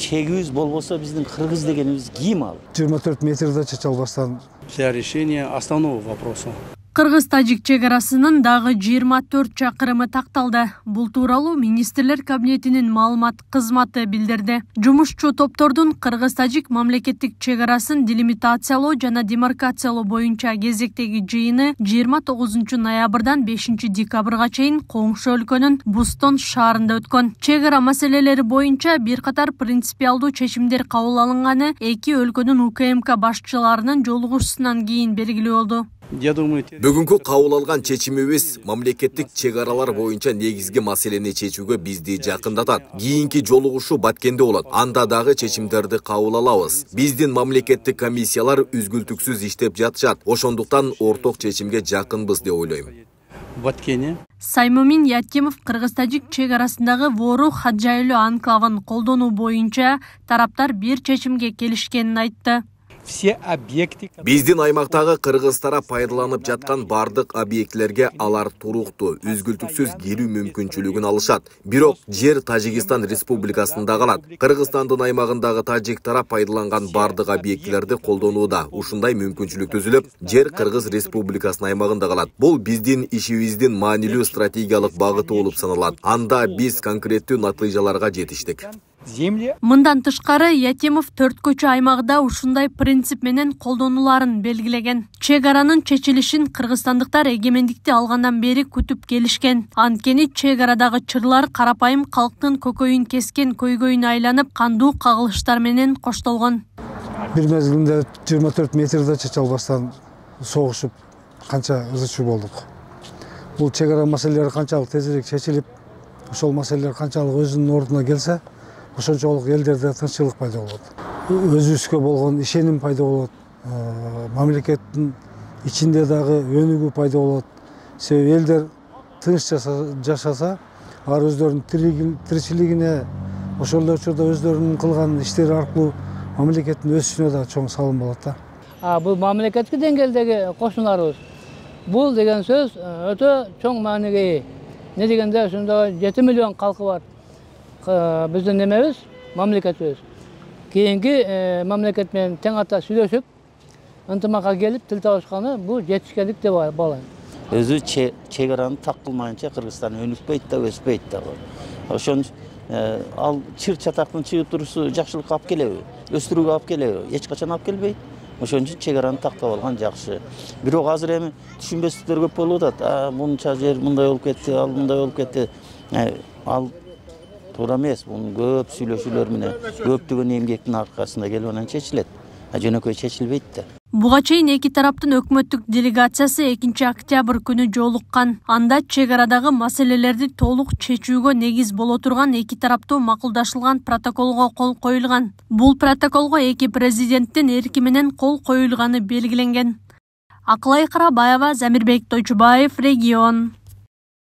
чегибиз болбосо биздин кыргыз дегенибиз ким ал? 24 метрде чече албастан. Для решения основного вопроса. Кыргыз-тажик чегарасынын дагы 24 чакырымы такталды. Бул тууралуу министрлер кабинетинин маалымат кызматы билдирди. Жумушчу топтордун кыргыз-тажик мамлекеттик чегарасын делимитациялоо жана демаркациялоо боюнча кезектеги жыйыны 29 ноябрдан 5 декабрга чейин коңшу өлкөнүн Бустон шаарында өткөн. Чегара маселелери боюнча бир катар принципиалдуу чечимдер кабыл алынганы эки өлкөнүн УКМК башчыларынын жолугушуусунан кийин белгилүү болду. Бүгүнкү кабыл алган чечимибиз мамлекеттик чегаралар боюнча негизги маселени чечүүгө бизди жакындатат. Кийинки жолугушуу Баткенде болот. Анда дагы чечимдерди кабыл алабыз. Биздин мамлекеттик комиссиялар үзгүлтүксүз иштеп жатышат. Ошондуктан орток чечимге жакынбыз деп ойлойм. Баткене. Саймумин Ятимов кыргыз-тажик чегарасындагы Вору Хаджайлуу анклавын колдонуу боюнча тараптар бир чечимге келишкенин айтты. Биздин аймактагы кыргыз тарап пайдаланып жаткан бардык объектилерге алар туруктуу, үзгүлтүксүз кирүү мүмкүнчүлүгүн алышат. Бирок жер Тажикстан Республикасында калат. Кыргызстандын аймагындагы тажик тарап пайдаланган бардык объектилерди колдонууда ушундай мүмкүнчүлүк түзүлүп, жер Кыргыз Республикасынын аймагында калат. Бул биздин ишибиздин маанилүү стратегиялык багыты болуп саналат. Анда биз конкреттүү натыйжаларга жетиштик. Мындан тышкары Ятимов төрт көчө аймагында ушундай принцип менен колдонуларын белгилеген. Чегаранын чечилишин кыргызстандыктар эгемендикти алгандан бери күтүп келишкен. Анткени чегарадагы чырлар карапайым калктын көкөйүн кескен көйгөйүнө айланып, кандуу кагылыштар менен коштолгон. Бир мезгилде 24 метрде чече албастан согушуп, канча ызычуу болдук. Бул чегара маселелери канчалык тезирээк чечилип, ошол маселелер канчалык өзүнүн ордуна келсе, ошончолук элдерде тынччылык пайда болот. Өзүбүзгө болгон ишеним пайда болот. Мамлекеттин ичинде дагы өнүгүү пайда болот. Себеби элдер тынч жашаса, алар өздөрүнүн тиричилигине, ошол эле учурда өздөрүнүн кылган иштери аркылуу мамлекеттин өсүшүнө да чоң салым болот да. Бул мамлекеттик деңгээлдеги кошуналарыбыз. Бул деген сөз өтө чоң мааниге ээ. Не дегенде ошондо 7 миллион калкы бар. Биздин немебиз, мамлекетибиз. Кийинки мамлекет менен тең ата сүйлөшүп, ынтымакка келип тил табышканы бул жетишкендик деп байлайм. Өзү чегараны так кылмайынча Кыргызстан өнүкпөйт да, өспөйт да. Ошон ал чыр чатактын чыгып турусу жакшылыкка алып келеби, өстүрүүгө алып келеби? Эч качан алып келбейт. Ошон үчүн чегараны тактап алган жакшы. Бирок азыр эми түшүнбөстүктөр көп болуп атат. Мунча жер мындай болуп кетти, ал мындай болуп кетти. Ал туура эмес. Мунун көп сүйлөшүүлөр менен, көптөгөн эмгектин аркасында келип анан чечилет. Жөнөкөй чечилбейт да. Буга чейин эки тараптын өкмөттүк делегациясы 2 октябрь күнү жолуккан. Анда чегарадагы маселелерди толук чечүүгө негиз боло турган эки тараптуу макулдашылган протоколго кол коюлган. Бул протоколго эки президенттин эрки менен кол коюлганы белгиленген. Акылай Карабаева, Замирбек Тойчубаев, Регион.